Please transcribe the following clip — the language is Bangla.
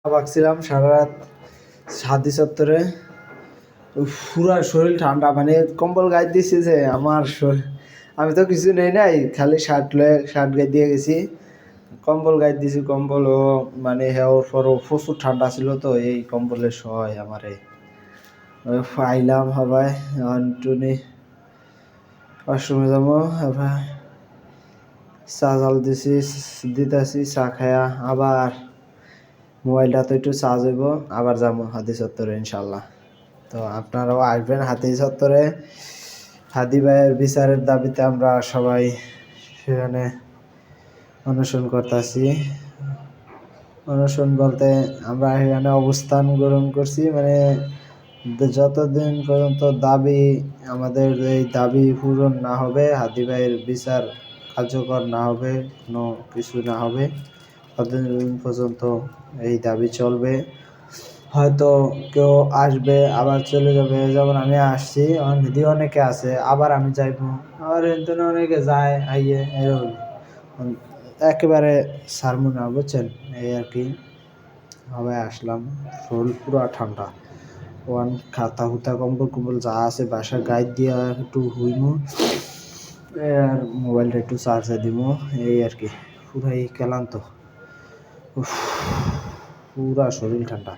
ভাবছিলাম সারা রাত হাতি চত্বরে পুরা শরীর ঠান্ডা, মানে কম্বল গায়ে দিয়েছি যে আমার আমি তো কিছু নেই নাই, খালি শার্ট গায়ে দিয়ে গেছি, কম্বল গায়ে দিয়েছি। কম্বলও মানে হেওর পরও প্রচুর ঠান্ডা ছিল, তো এই কম্বলের সহায় আমারে ফাইলাম হবাই টুনি ওয়াশরুমে যাবো। এবার চা জাল দিতেছি, চা খায়া আবার মোবাইলটা তো একটু চার্জ হইব, আবার যাবো হাতি চত্বরে ইনশাল্লাহ। তো আপনারাও আসবেন হাতি চত্বরে। হাদি ভাইয়ের বিচারের দাবিতে আমরা সবাই সেখানে অনশন করতেছি। অনশন বলতে আমরা এখানে অবস্থান গ্রহণ করছি, মানে যতদিন পর্যন্ত দাবি আমাদের এই দাবি পূরণ না হবে, হাদি ভাইয়ের বিচার কার্যকর না হবে, কোনো কিছু না হবে, ততদিন পর্যন্ত এই দাবি চলবে। হয়তো কেউ আসবে আবার চলে যাবে, যেমন আমি আসছি, আমার নিধি অনেকে আছে, আবার আমি যাইব, আবার এখানে অনেকে যায় আইয়ে, এরকম একেবারে সারমু না, বুঝছেন? এই আর কি। সবাই আসলাম, শরীর পুরো ঠান্ডা, ওয়ান খাতা হুতা কম্বল যা আছে বাসা গায়ে দিয়া একটু হুইমু, আর মোবাইলটা একটু চার্জে দিব, এই আর কি। পুরাই ক্লান্ত, পুরা শরীর ঠান্ডা।